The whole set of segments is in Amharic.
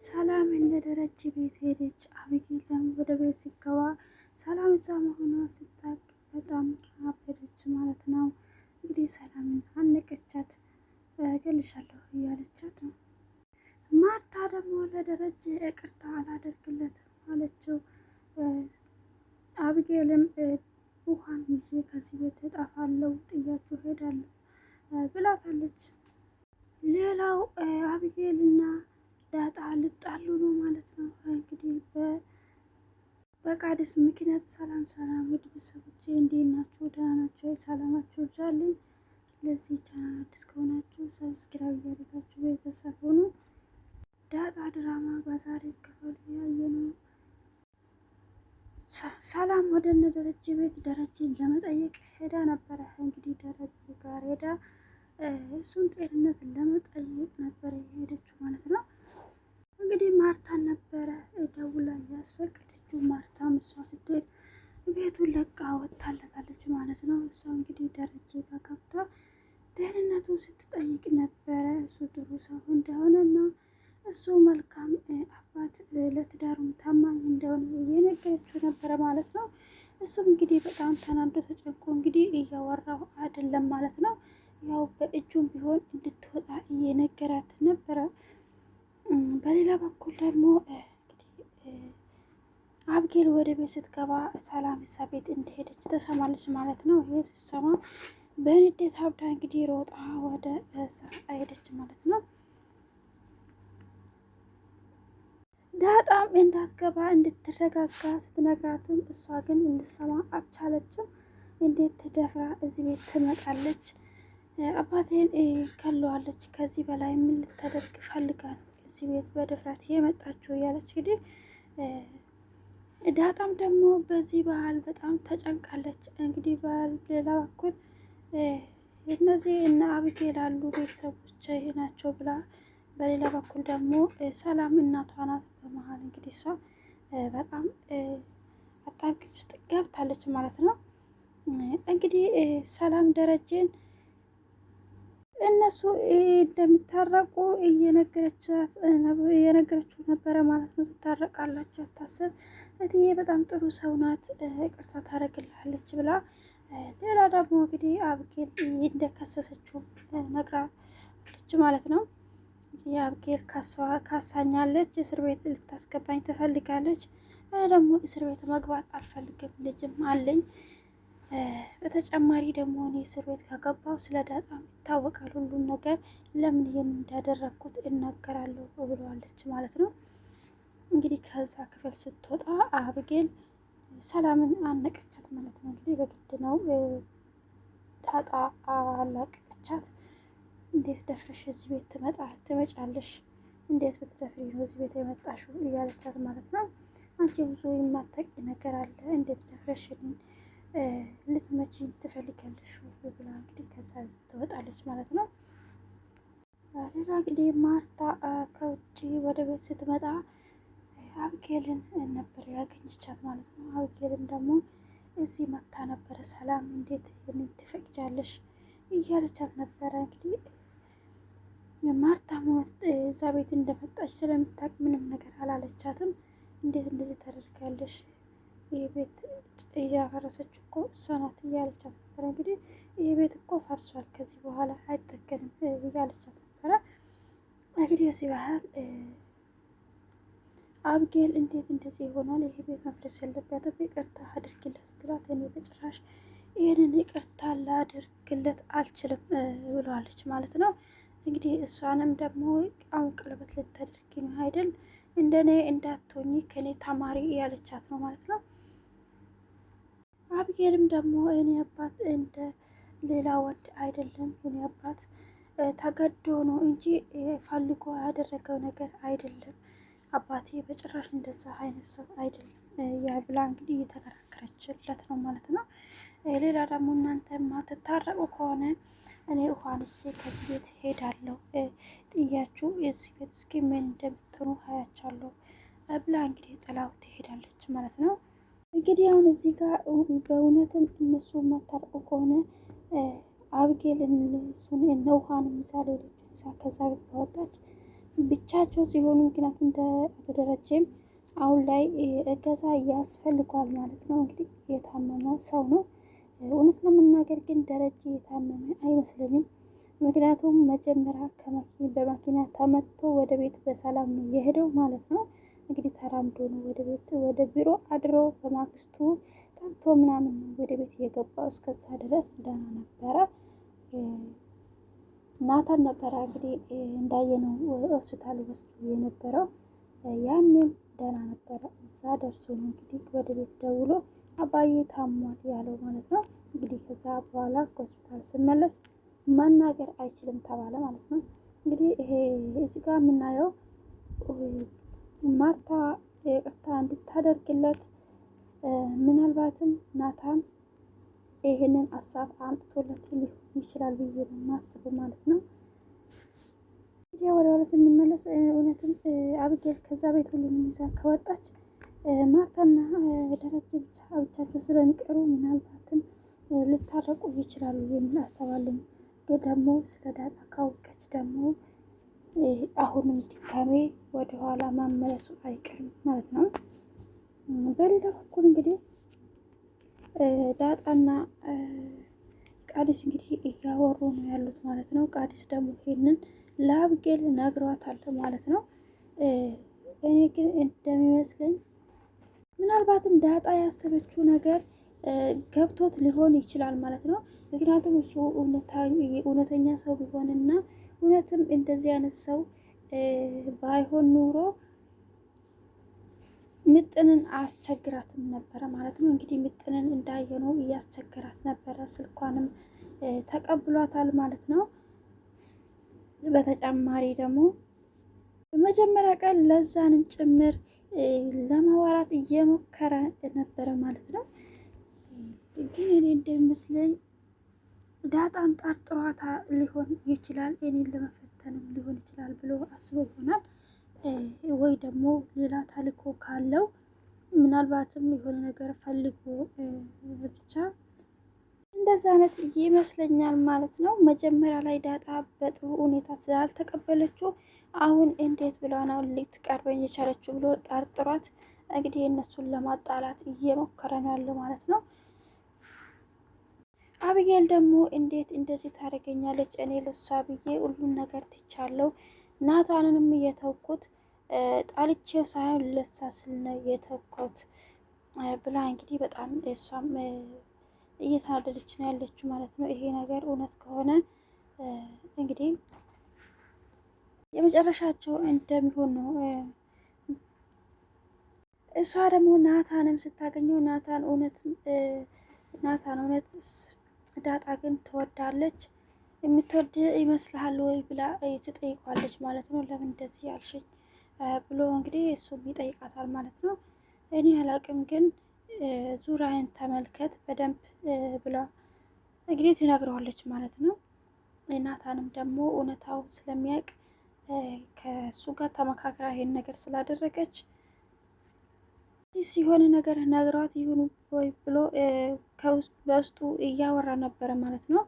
ሰላም እነ ደረጀ ቤት ሄደች። አቢጌልም ወደ ቤት ሲገባ ሰላም እዛ መሆኗ ስታውቅ በጣም አበደች ማለት ነው። እንግዲህ ሰላምን አነቀቻት። እገልሻለሁ እያለቻት ነው። ማርታ ደግሞ ለደረጀ ይቅርታ አላደርግለትም አለችው። አቢጌልም ውሃን ይዤ ከዚህ ቤት እጠፋለሁ፣ ጥያችሁ ሄዳለሁ ብላታለች። ሌላው አቢጌልና ዳጣ ልጣሉ ነው ማለት ነው። እንግዲህ በቃዲስ ምክንያት ሰላም ውድ ቤተሰቦቼ እንዴት ናችሁ? ደህና ናችሁ? ሰላማችሁ ይብዛልኝ። ለዚህ ቻናል አዲስ ከሆናችሁ ሰብስክራይብ እያደረጋችሁ ቤተሰብ ሁኑ። ዳጣ ድራማ በዛሬ ክፍል ያየነው ሰላም ወደ እነ ደረጀ ቤት ደረጀን ለመጠየቅ ሄዳ ነበረ። እንግዲህ ደረጀ ጋር ሄዳ እሱን ጤንነት ለመጠየቅ ነበረ የሄደችው ማለት ነው። እንግዲህ ማርታን ነበረ ደውላ ያስፈቀደችው። ማርታም እሷ ስትሄድ ቤቱን ለቃ ወጥታለታለች ማለት ነው። እሷ እንግዲህ ደረጀ ጋር ገብታ ደህንነቱ ስትጠይቅ ነበረ። እሱ ጥሩ ሰው እንደሆነና እሱ መልካም አባት ለትዳሩም ታማኝ እንደሆነ እየነገረችው ነበረ ማለት ነው። እሱም እንግዲህ በጣም ተናዶ ተጨንቆ እንግዲህ እያወራው አይደለም ማለት ነው። ያው በእጁም ቢሆን እንድትወጣ እየነገራት ነበረ። በሌላ በኩል ደግሞ አብጌል ወደ ቤት ስትገባ ሰላም እዛ ቤት እንደሄደች ተሰማለች ማለት ነው። ይሄ ስትሰማ በንዴት አብዳ እንግዲህ ሮጣ ወደ እዛ ሄደች ማለት ነው። ዳጣም እንዳትገባ እንድትረጋጋ ስትነግራትም እሷ ግን እንድትሰማ አልቻለችም። እንዴት ትደፍራ እዚህ ቤት ትመጣለች? አባቴን ከለዋለች። ከዚህ በላይ ምን ልታደርግ ፈልጋ ነው እዚህ ቤት በድፍረት የመጣችው? እያለች እንግዲህ ዳጣም ደግሞ በዚህ ባህል በጣም ተጨንቃለች። እንግዲህ በሌላ በኩል እነዚህ እነ አብጌል ያሉ ቤተሰቦች ናቸው ብላ፣ በሌላ በኩል ደግሞ ሰላም እናቷ ናት። በመሀል እንግዲህ እሷ በጣም አጣብቂኝ ውስጥ ገብታለች ማለት ነው። እንግዲህ ሰላም ደረጀን እነሱ እንደሚታረቁ እየነገረችው ነበረ ማለት ነው። ትታረቃላችሁ አታስብ፣ እትዬ በጣም ጥሩ ሰው ናት፣ ይቅርታ ታደርግልሃለች ብላ፣ ሌላ ደግሞ እንግዲህ አብጌል እንደከሰሰችው ነግራለች ማለት ነው። የአብጌል ካሳኛለች፣ እስር ቤት ልታስገባኝ ትፈልጋለች። ደግሞ እስር ቤት መግባት አልፈልግም፣ ልጅም አለኝ። በተጨማሪ ደግሞ እኔ እስር ቤት ከገባው ስለ ዳጣም ይታወቃል ሁሉም ነገር፣ ለምን ይህን እንዳደረግኩት እናገራለሁ ብለዋለች ማለት ነው። እንግዲህ ከዛ ክፍል ስትወጣ አብጌል ሰላምን አነቀቻት ማለት ነው። እንግዲህ በግድ ነው ዳጣ አላቀቀቻት። እንዴት ደፍረሽ እዚህ ቤት ትመጫለሽ? እንዴት ብትደፍሪ ነው እዚህ ቤት የመጣሽው? እያለቻት ማለት ነው። አንቺ ብዙ የማታውቂ ነገር አለ፣ እንዴት ደፍረሽን ልትመጪኝ ትፈልጊያለሽ? ብላ እንግዲህ ከዛ ትወጣለች ማለት ነው። ሌላ እንግዲህ ማርታ ከውጭ ወደ ቤት ስትመጣ አብጌልን ነበር ያገኘቻት ማለት ነው። አብጌልም ደግሞ እዚህ መታ ነበረ። ሰላም እንዴት ይህንን ትፈቅጃለሽ? እያለቻት ነበረ እንግዲህ ማርታ እዛ ቤት እንደመጣች ስለምታውቅ ምንም ነገር አላለቻትም። እንዴት እንደዚህ ታደርጋለሽ? ይህ ቤት እያፈረሰች እኮ እሷ ናት እያለቻት ነበረ። እንግዲህ ይህ ቤት እኮ ፈርሷል፣ ከዚህ በኋላ አይጠገንም እያለቻት ነበረ። እንግዲህ በዚህ ባህል አብጌል እንዴት እንደዚህ ይሆናል? ይህ ቤት መፍረስ ያለበትም ይቅርታ አድርግለት ስትላት፣ እኔ በጭራሽ ይህንን ይቅርታ ላደርግለት አልችልም ብለዋለች ማለት ነው። እንግዲህ እሷንም ደግሞ አሁን ቀለበት ልታደርጊ ነው አይደል? እንደኔ እንዳትሆኚ ከኔ ተማሪ እያለቻት ነው ማለት ነው። አብጌልም ደግሞ እኔ አባት እንደ ሌላ ወንድ አይደለም፣ እኔ አባት ተገዶ ነው እንጂ ፈልጎ ያደረገው ነገር አይደለም፣ አባቴ በጭራሽ እንደዛ አይነት ሰው አይደለም ያ ብላ እንግዲህ እየተከራከረችለት ነው ማለት ነው። ሌላ ደግሞ እናንተ ማትታረቁ ከሆነ እኔ ውሃንስ ከዚህ ቤት ሄዳለሁ፣ ጥያችሁ የዚህ ቤት እስኪ ምን እንደምትሆኑ ሀያቻለሁ ብላ እንግዲህ ጥላው ትሄዳለች ማለት ነው። እንግዲህ አሁን እዚህ ጋር በእውነትም እነሱ ማታረቁ ከሆነ አብጌል እነሱን እነ ውሃን ምሳሌ ልጅ ከዛ ቤት ከወጣች ብቻቸው ሲሆኑ ምክንያቱም አቶ ደረጀም አሁን ላይ እገዛ ያስፈልጓል ማለት ነው። እንግዲህ የታመመ ሰው ነው። እውነት ለመናገር ግን ደረጀ የታመመ አይመስለኝም። ምክንያቱም መጀመሪያ በመኪና ተመቶ ወደ ቤት በሰላም ነው የሄደው ማለት ነው። እንግዲህ ተራምዶ ነው ወደ ቤት ወደ ቢሮ አድሮ በማግስቱ ጠጥቶ ምናምን ነው ወደ ቤት የገባው። እስከዛ ድረስ ደህና ነበረ። ናታን ነበረ እንግዲህ እንዳየነው ሆስፒታል ውስጥ የነበረው ያኔም ደህና ነበረ። እዛ ደርሶ ነው እንግዲህ ወደ ቤት ደውሎ አባዬ ታሟል ያለው ማለት ነው። እንግዲህ ከዛ በኋላ ከሆስፒታል ስመለስ መናገር አይችልም ተባለ ማለት ነው። እንግዲህ ይሄ እዚህ ጋር የምናየው ማርታ ይቅርታ እንድታደርግለት ምናልባትም ናታን ይህንን ሀሳብ አምጥቶለት ሊሆን ይችላል ብዬ ነው የማስበው ማለት ነው። እንግዲህ ወደ ኋላ ስንመለስ እውነትም አብጌል ከዛ ቤት ሁሉንም ይዛ ከወጣች ማርታና ደረጀ ብቻቸው ስለሚቀሩ ምናልባትም ልታረቁ ይችላሉ የሚል ሀሳብ አለኝ። ግን ደግሞ ስለ ዳጣ ካወቀች ደግሞ አሁንም ድጋሜ ወደኋላ ማመለሱ አይቀርም ማለት ነው። በሌላ በኩል እንግዲህ ዳጣና ቃዲስ እንግዲህ እያወሩ ነው ያሉት ማለት ነው። ቃዲስ ደግሞ ይሄንን ለአብጌል ነግሯታል ማለት ነው። እኔ ግን እንደሚመስለኝ ምናልባትም ዳጣ ያሰበችው ነገር ገብቶት ሊሆን ይችላል ማለት ነው። ምክንያቱም እሱ እውነተኛ ሰው ቢሆንና እውነትም እንደዚህ አይነት ሰው ባይሆን ኑሮ ምጥንን አስቸግራትም ነበረ ማለት ነው። እንግዲህ ምጥንን እንዳየነው እያስቸገራት ነበረ። ስልኳንም ተቀብሏታል ማለት ነው። በተጨማሪ ደግሞ በመጀመሪያ ቀን ለዛንም ጭምር ለማዋራት እየሞከረ ነበረ ማለት ነው። ግን እኔ እንደሚመስለኝ ዳጣን ጠርጥሯታ ሊሆን ይችላል። እኔን ለመፈተንም ሊሆን ይችላል ብሎ አስቦ ይሆናል። ወይ ደግሞ ሌላ ተልእኮ ካለው ምናልባትም የሆነ ነገር ፈልጎ ብቻ እንደዛ አይነት ይመስለኛል ማለት ነው። መጀመሪያ ላይ ዳጣ በጥሩ ሁኔታ ስላልተቀበለችው አሁን እንዴት ብላ ነው ልትቀርበኝ የቻለችው ብሎ ጠርጥሯት እንግዲህ እነሱን ለማጣላት እየሞከረ ነው ያለው ማለት ነው። አብጌል ደግሞ እንዴት እንደዚህ ታደርገኛለች? እኔ ለሷ ብዬ ሁሉን ነገር ትቻለሁ። ናታንንም እየተውኩት ጣልቼው ሳይሆን ለሷ ስል ነው የተውኩት ብላ እንግዲህ በጣም እሷም እየተናደደች ነው ያለችው ማለት ነው። ይሄ ነገር እውነት ከሆነ እንግዲህ የመጨረሻቸው እንደሚሆን ነው። እሷ ደግሞ ናታንም ስታገኘው ናታን እውነት ዳጣ ግን ትወዳለች የምትወድ ይመስልሃል ወይ ብላ ትጠይቋለች ማለት ነው። ለምን እንደዚህ ያልሽኝ ብሎ እንግዲህ እሱም ይጠይቃታል ማለት ነው። እኔ አላቅም ግን ዙሪያህን ተመልከት በደንብ ብላ እንግዲህ ትነግረዋለች ማለት ነው። ናታንም ደግሞ እውነታው ስለሚያውቅ ከእሱ ጋር ተመካክራ ይሄን ነገር ስላደረገች የሆነ ነገር ነግሯት ይሁኑ ወይ ብሎ በውስጡ እያወራ ነበረ ማለት ነው።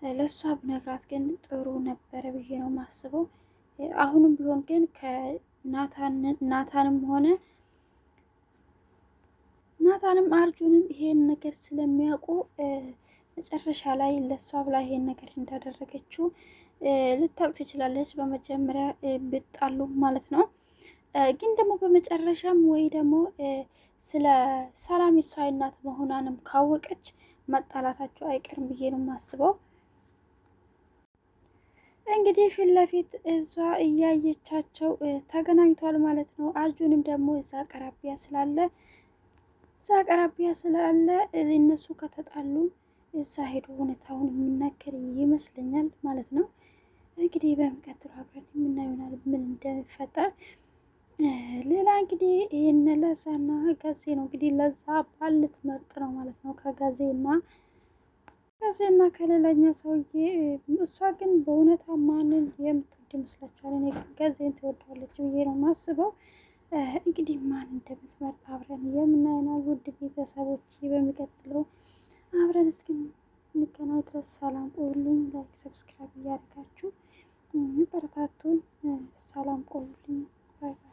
ለእሷ ብነግራት ግን ጥሩ ነበረ ብዬ ነው የማስበው። አሁንም ቢሆን ግን ናታንም ሆነ ናታንም አርጁንም ይሄን ነገር ስለሚያውቁ መጨረሻ ላይ ለእሷ ብላ ይሄን ነገር እንዳደረገችው ልታውቅ ትችላለች። በመጀመሪያ ብጣሉ ማለት ነው። ግን ደግሞ በመጨረሻም ወይ ደግሞ ስለ ሰላም የሷ እናት መሆኗንም ካወቀች መጣላታቸው አይቀርም ብዬ ነው የማስበው። እንግዲህ ፊት ለፊት እሷ እያየቻቸው ተገናኝቷል ማለት ነው። አርጁንም ደግሞ እዛ አቅራቢያ ስላለ እነሱ ከተጣሉ እዛ ሄዶ ሁኔታውን የሚናገር ይመስለኛል ማለት ነው። እንግዲህ በሚቀጥለው አብረን የምናየው ምን እንደሚፈጠር። ሌላ እንግዲህ ይህን ለዛና ጋዜ ነው እንግዲህ ለዛ ባል ልትመርጥ ነው ማለት ነው ጋዜና ከሌላኛ ሰውዬ። እሷ ግን በእውነታ ማንን የምትወድ ይመስላችኋል? እኔ ጋዜን ትወዳለች ብዬ ነው የማስበው። እንግዲህ ማን እንደምትመርጥ አብረን የምናየው ውድ ቤተሰቦች። በሚቀጥለው አብረን እስኪ እንገናኝ ድረስ ሰላም ቆዩልኝ። ላይክ ሰብስክራይብ እያደረጋችሁ በረታቱን። ሰላም ቆዩልኝ። ባይ ባይ።